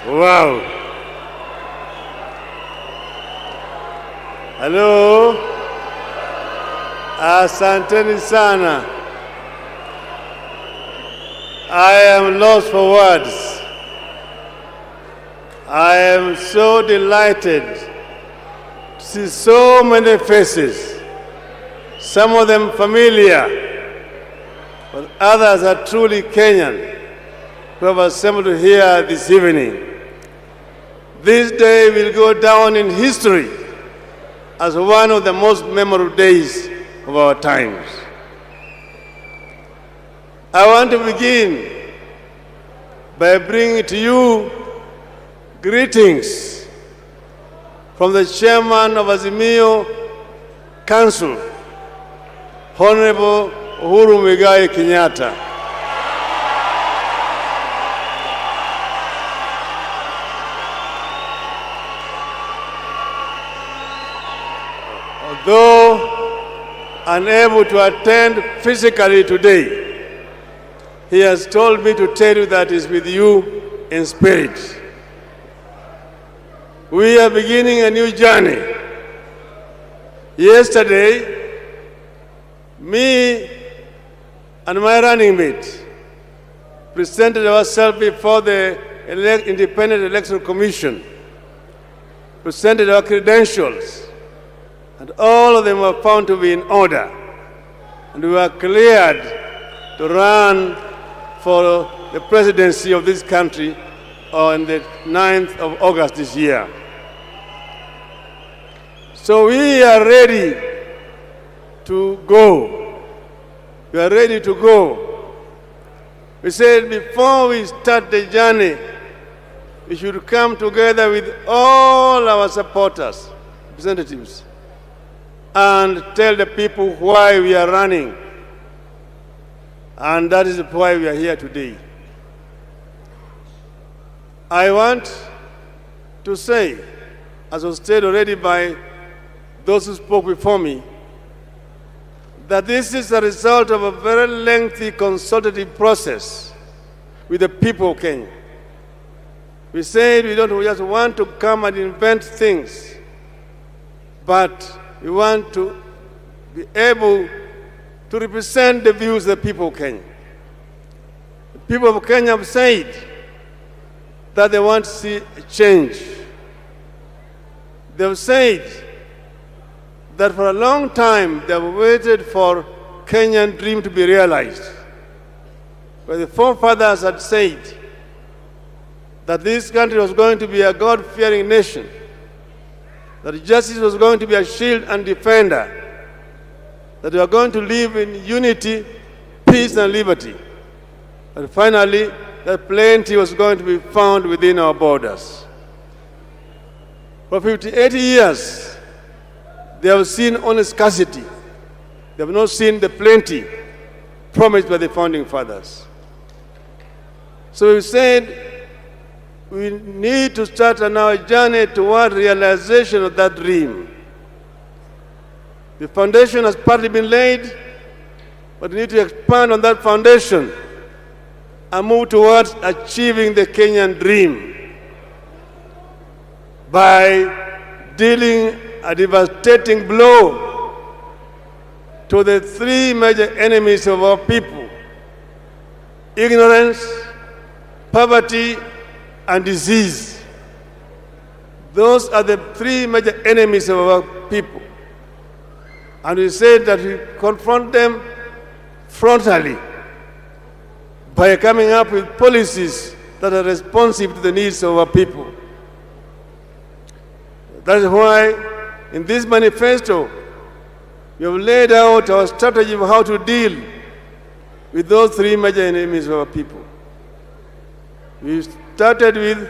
Wow. Hello. Asanteni sana. I am lost for words. I am so delighted to see so many faces, some of them familiar, but others are truly Kenyan, who have assembled here this evening. This day will go down in history as one of the most memorable days of our times. I want to begin by bringing to you greetings from the chairman of Azimio Council, Honorable Uhuru Muigai Kenyatta. Although unable to attend physically today, he has told me to tell you that he's with you in spirit. We are beginning a new journey. Yesterday, me and my running mate presented ourselves before the Independent Election Commission, presented our credentials, and all of them were found to be in order, and we were cleared to run for the presidency of this country on the 9th of August this year. So we are ready to go. We are ready to go. We said before we start the journey, we should come together with all our supporters, representatives, and tell the people why we are running. And that is why we are here today. I want to say, as was stated already by those who spoke before me, that this is a result of a very lengthy consultative process with the people of Kenya. We said we don't just want to come and invent things, but we want to be able to represent the views of the people of Kenya. The people of Kenya have said that they want to see a change. They have said that for a long time they have waited for Kenyan dream to be realized. But the forefathers had said that this country was going to be a God-fearing nation, that justice was going to be a shield and defender, that we are going to live in unity, peace, and liberty. And finally, that plenty was going to be found within our borders. For 80 years, they have seen only scarcity. They have not seen the plenty promised by the founding fathers. So we said we need to start on our journey toward realization of that dream. The foundation has partly been laid, but we need to expand on that foundation and move towards achieving the Kenyan dream by dealing a devastating blow to the three major enemies of our people: ignorance, poverty, and disease. Those are the three major enemies of our people. And we said that we confront them frontally by coming up with policies that are responsive to the needs of our people. That is why in this manifesto we have laid out our strategy of how to deal with those three major enemies of our people. We started with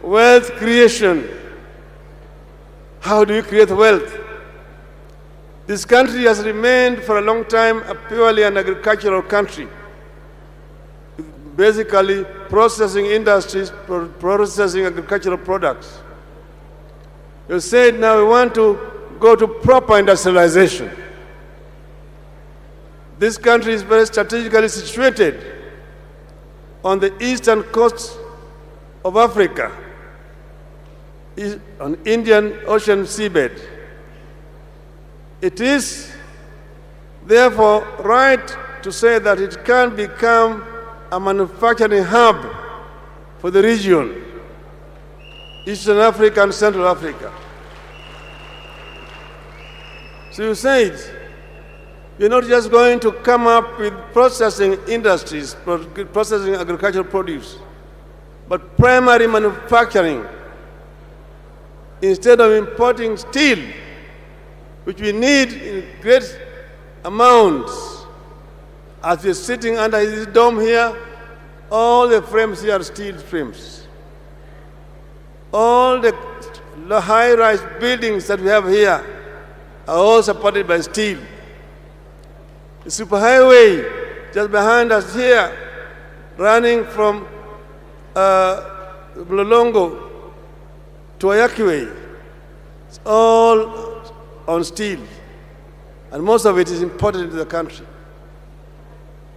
wealth creation. How do we create wealth? This country has remained for a long time a purely an agricultural country, basically processing industries, processing agricultural products. You said now we want to go to proper industrialization. This country is very strategically situated on the eastern coast of Africa, on Indian Ocean seabed. It is therefore right to say that it can become a manufacturing hub for the region, Eastern Africa and Central Africa. So you said, you're not just going to come up with processing industries, processing agricultural produce, but primary manufacturing. Instead of importing steel, which we need in great amounts, as we're sitting under this dome here, all the frames here are steel frames. All the high-rise buildings that we have here are all supported by steel. The superhighway just behind us here, running from Mlolongo to Ayakiwe, it's all on steel, and most of it is imported into the country.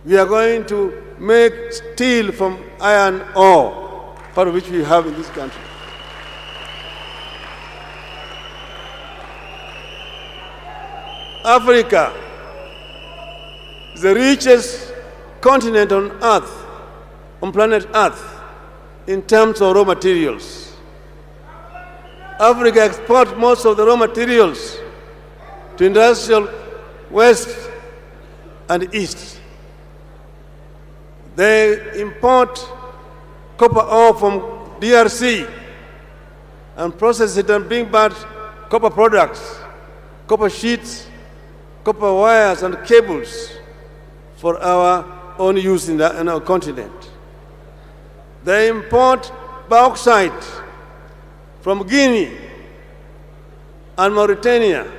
We are going to make steel from iron ore, part of which we have in this country. Africa is the richest continent on Earth, on planet Earth, in terms of raw materials. Africa exports most of the raw materials to industrial West and East. They import copper ore from DRC and process it and bring back copper products, copper sheets, copper wires and cables for our own use in our continent. They import bauxite from Guinea and Mauritania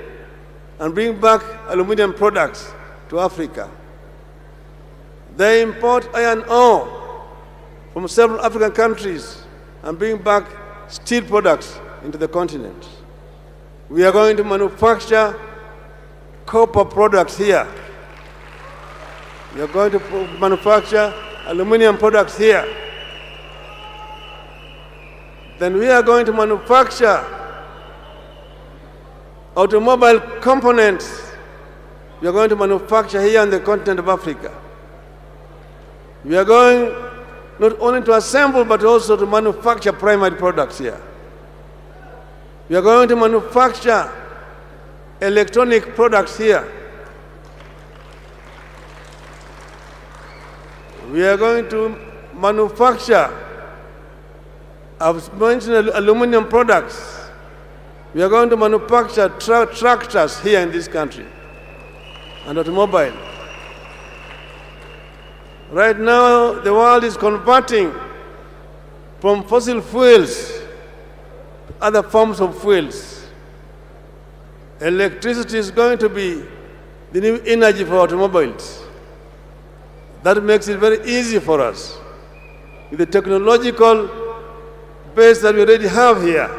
and bring back aluminum products to Africa. They import iron ore from several African countries and bring back steel products into the continent. We are going to manufacture copper products here. We are going to manufacture aluminum products here. Then we are going to manufacture automobile components. We are going to manufacture here on the continent of Africa. We are going not only to assemble, but also to manufacture primary products here. We are going to manufacture electronic products here. We are going to manufacture, I've mentioned aluminum products. We are going to manufacture tractors here in this country and automobile. Right now, the world is converting from fossil fuels to other forms of fuels. Electricity is going to be the new energy for automobiles. That makes it very easy for us, with the technological base that we already have here,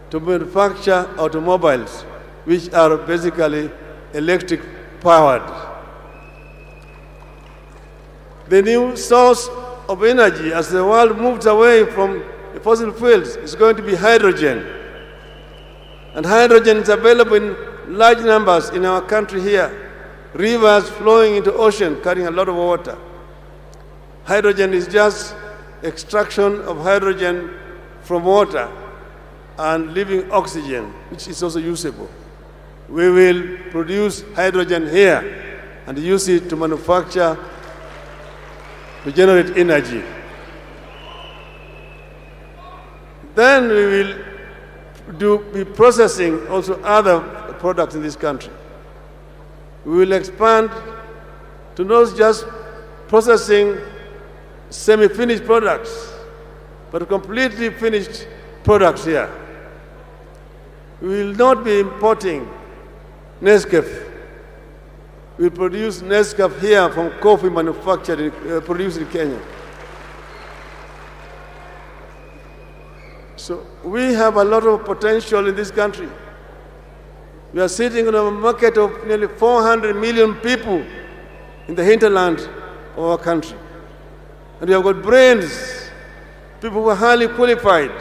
to manufacture automobiles, which are basically electric powered. The new source of energy, as the world moves away from the fossil fuels, is going to be hydrogen. And hydrogen is available in large numbers in our country here. Rivers flowing into ocean, carrying a lot of water. Hydrogen is just extraction of hydrogen from water and leaving oxygen, which is also usable. We will produce hydrogen here and use it to manufacture, to generate energy. Then we will be processing also other products in this country. We will expand to not just processing semi-finished products, but completely finished products here. We will not be importing Nescafe. We will produce Nescafe here from coffee manufactured, produced in Kenya. So we have a lot of potential in this country. We are sitting on a market of nearly 400 million people in the hinterland of our country. And we have got brains, people who are highly qualified.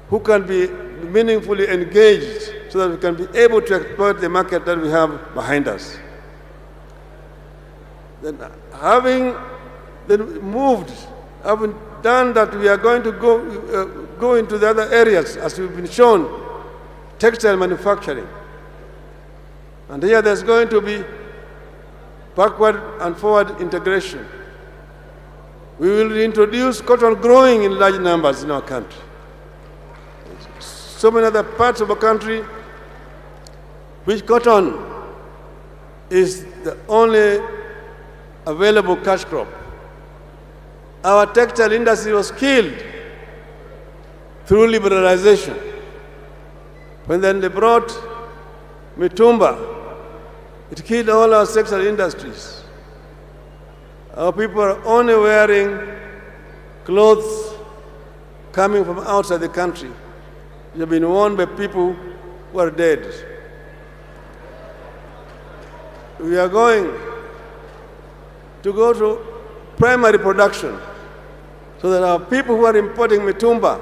who can be meaningfully engaged so that we can be able to exploit the market that we have behind us. Then having done that, we are going to go into the other areas, as we've been shown, textile manufacturing. And here there's going to be backward and forward integration. We will introduce cotton growing in large numbers in our country. So many other parts of the country which cotton is the only available cash crop. Our textile industry was killed through liberalization. When then they brought mitumba, it killed all our textile industries. Our people are only wearing clothes coming from outside the country. They have been worn by people who are dead. We are going to go to primary production so that our people who are importing mitumba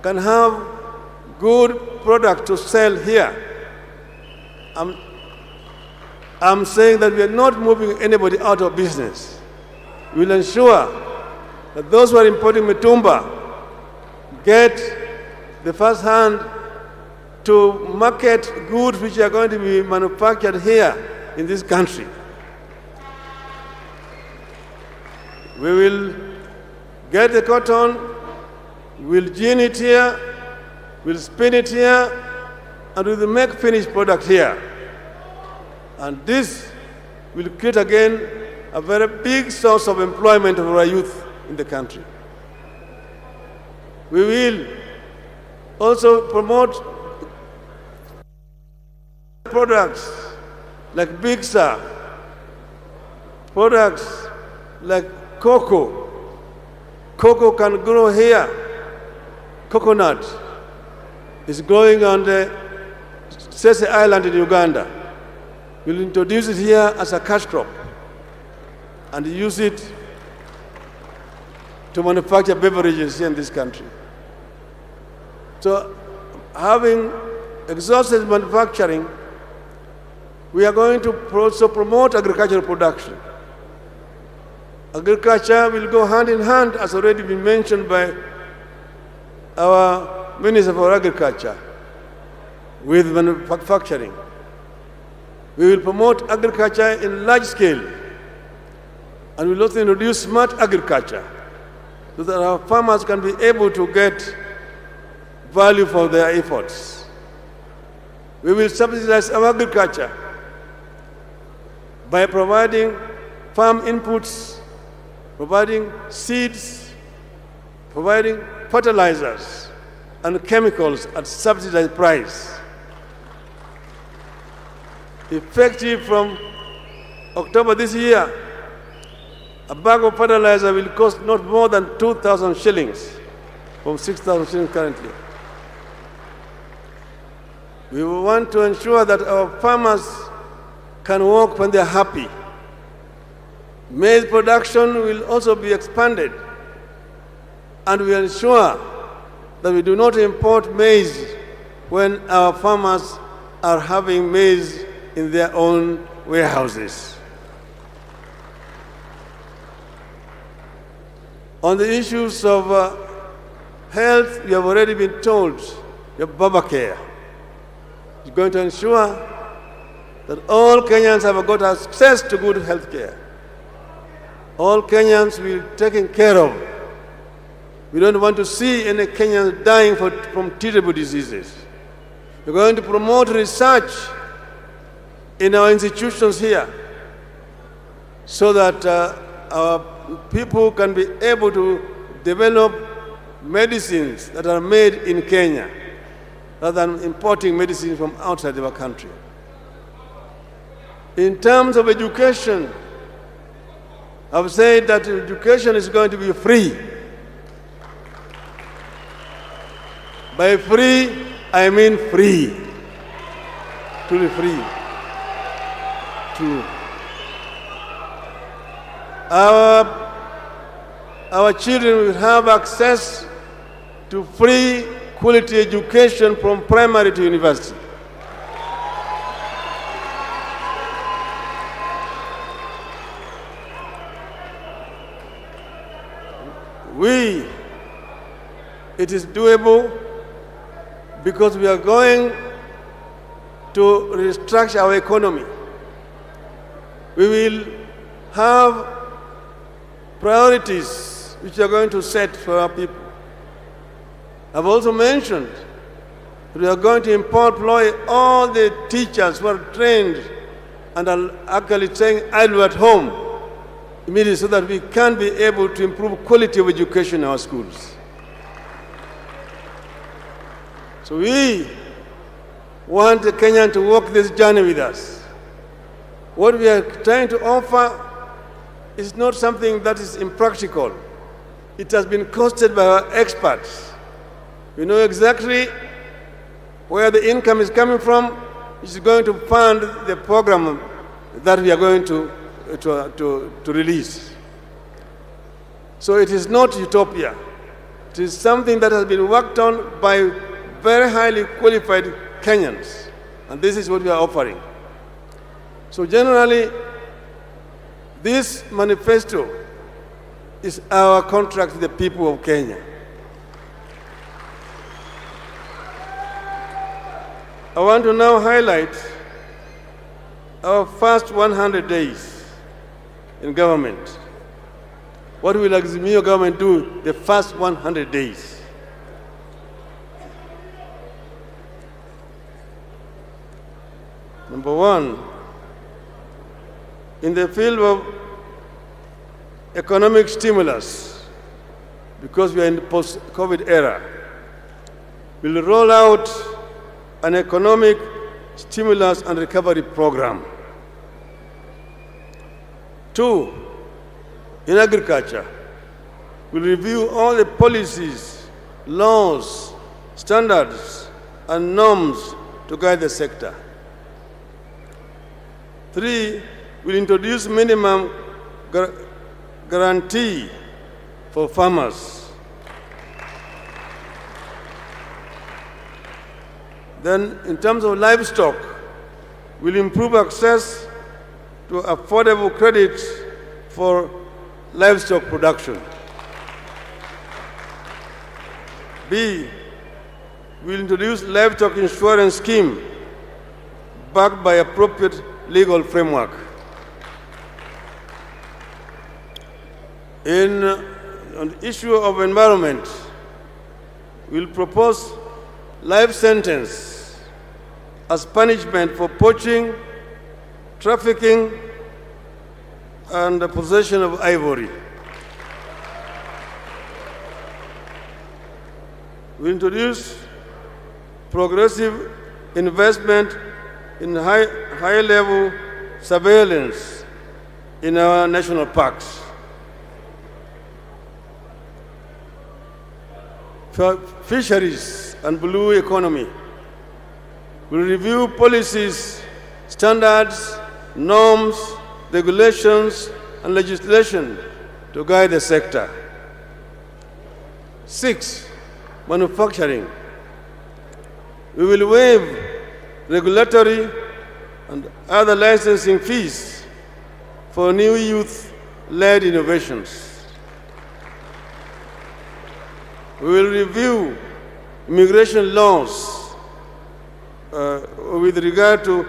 can have good product to sell here. I'm saying that we are not moving anybody out of business. We will ensure that those who are importing mitumba get the first hand to market goods which are going to be manufactured here in this country. We will get the cotton, we'll gin it here, we'll spin it here, and we will make finished product here. And this will create again a very big source of employment for our youth in the country. We will also promote products like Bigsa, products like cocoa. Cocoa can grow here. Coconut is growing on the Sese Island in Uganda. We'll introduce it here as a cash crop and use it to manufacture beverages here in this country. So, having exhausted manufacturing, we are going to also promote agricultural production. Agriculture will go hand in hand, as already been mentioned by our Minister for Agriculture, with manufacturing. We will promote agriculture in large scale, and we will also introduce smart agriculture so that our farmers can be able to get value for their efforts. We will subsidize our agriculture by providing farm inputs, providing seeds, providing fertilizers and chemicals at subsidized price. Effective from October this year, a bag of fertilizer will cost not more than 2,000 shillings, from 6,000 shillings currently. We want to ensure that our farmers can work when they are happy. Maize production will also be expanded, and we ensure that we do not import maize when our farmers are having maize in their own warehouses. On the issues of health, we have already been told, your Babacare is going to ensure that all Kenyans have got access to good health care. All Kenyans will be taken care of. We don't want to see any Kenyans dying from treatable diseases. We're going to promote research in our institutions here so that our people can be able to develop medicines that are made in Kenya rather than importing medicine from outside of our country. In terms of education, I've said that education is going to be free. By free, I mean free. Truly free. True. Our children will have access to free quality education from primary to university. It is doable because we are going to restructure our economy. We will have priorities which we are going to set for our people. I've also mentioned that we are going to employ all the teachers who are trained and are actually staying idle at home immediately so that we can be able to improve quality of education in our schools. So we want the Kenyan to walk this journey with us. What we are trying to offer is not something that is impractical. It has been costed by our experts. We know exactly where the income is coming from, which is going to fund the program that we are going to release. So it is not utopia. It is something that has been worked on by very highly qualified Kenyans, and this is what we are offering. So generally, this manifesto is our contract with the people of Kenya. I want to now highlight our first 100 days in government. What will Azimio government do the first 100 days? Number one, in the field of economic stimulus, because we are in the post-COVID era, we'll roll out an economic stimulus and recovery program. Two, in agriculture, we'll review all the policies, laws, standards, and norms to guide the sector. Three, we'll introduce minimum guarantee for farmers. Then, in terms of livestock, we'll improve access to affordable credit for livestock production. B, we'll introduce livestock insurance scheme backed by appropriate legal framework. On the issue of environment, we'll propose life sentence as punishment for poaching, trafficking, and the possession of ivory. We introduce progressive investment in high-level surveillance in our national parks. For fisheries and blue economy, we review policies, standards, norms, regulations, and legislation to guide the sector. 6, manufacturing. We will waive regulatory and other licensing fees for new youth-led innovations. We will review immigration laws with regard to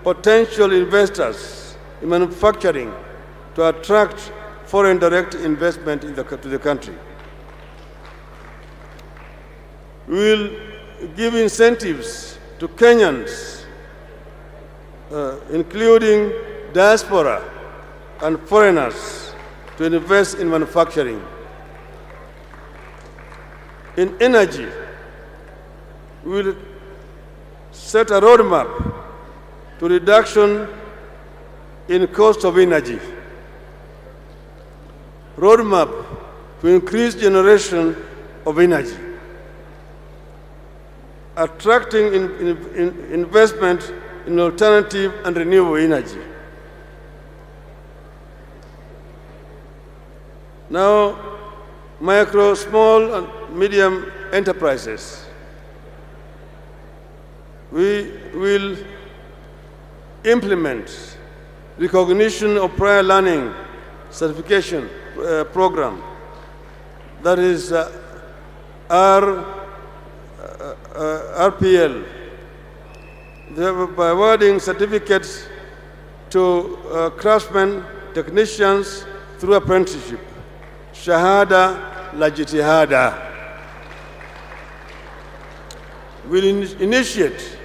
potential investors in manufacturing to attract foreign direct investment to the country. We will give incentives to Kenyans, including diaspora and foreigners, to invest in manufacturing. In energy, we will set a roadmap to reduction in cost of energy, roadmap to increase generation of energy, attracting investment in alternative and renewable energy. Now, micro, small, and medium enterprises. We will implement recognition of prior learning certification program, that is RPL, by awarding certificates to craftsmen, technicians through apprenticeship. Shahada la jitihada. We'll initiate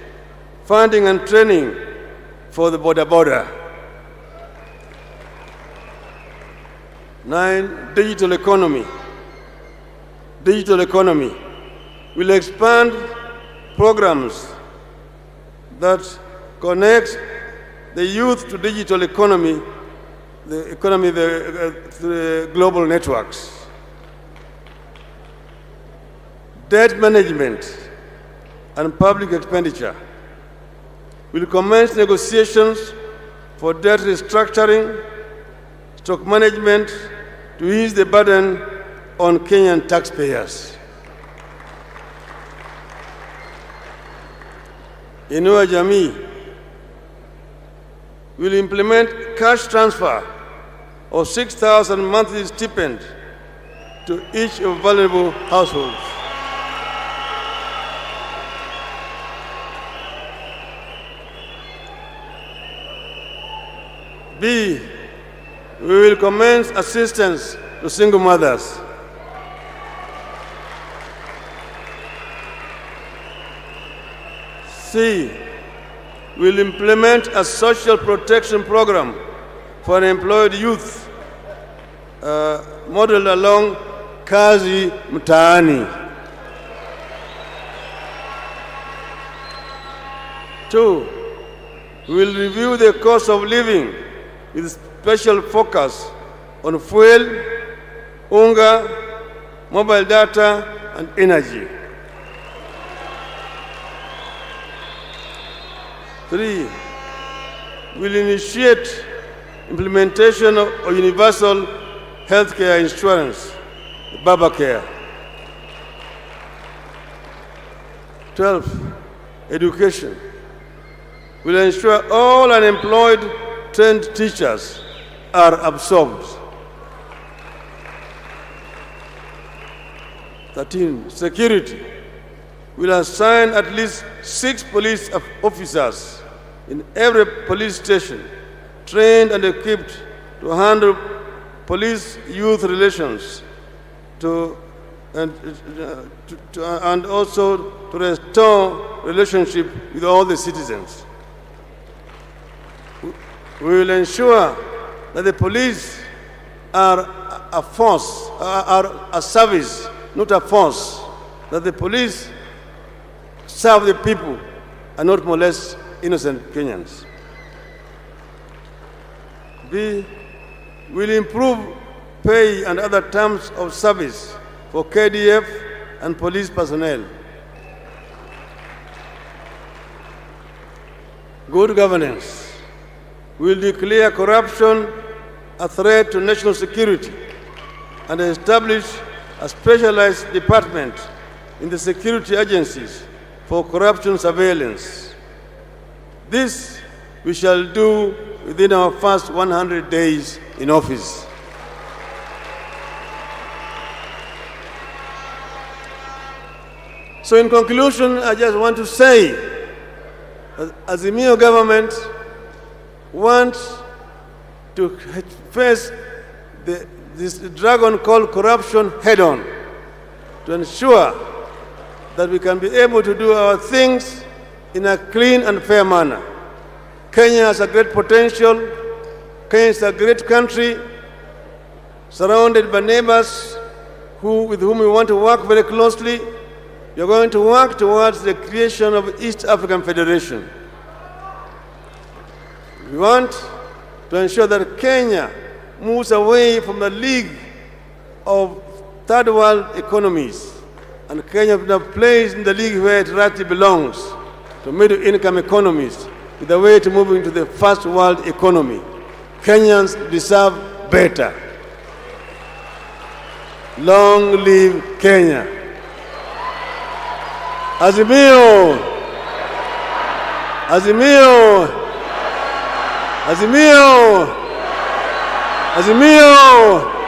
funding and training for the border. 9, digital economy. Digital economy. We'll expand programs that connect the youth to digital economy, the global networks. Debt management and public expenditure. We'll commence negotiations for debt restructuring, stock management to ease the burden on Kenyan taxpayers. Inua Jamii will implement cash transfer of 6,000 monthly stipend to each of vulnerable households. B, we will commence assistance to single mothers. C, we will implement a social protection program for unemployed youth, modeled along Kazi Mtaani. 2, we will review the cost of living with special focus on fuel, unga, mobile data, and energy. 3, we'll initiate implementation of universal healthcare insurance, Babacare. 12, education. We'll ensure all unemployed trained teachers are absorbed. 13, security. We'll assign at least 6 police officers in every police station, trained and equipped to handle police-youth relations, and also to restore relationship with all the citizens. We will ensure that the police are a force, are a service, not a force, that the police serve the people and not molest innocent Kenyans. B, will improve pay and other terms of service for KDF and police personnel. Good governance. We will declare corruption a threat to national security and establish a specialized department in the security agencies for corruption surveillance. This we shall do within our first 100 days in office. So in conclusion, I just want to say, as the Azimio government wants to face this dragon called corruption head-on, to ensure that we can be able to do our things in a clean and fair manner. Kenya has a great potential. Kenya is a great country, surrounded by neighbors with whom we want to work very closely. We are going to work towards the creation of East African Federation. We want to ensure that Kenya moves away from the league of third world economies, and Kenya now plays in the league where it rightly belongs, to middle income economies, with a way to move into the first world economy. Kenyans deserve better. Long live Kenya. Azimio. Azimio! Azimio! Azimio!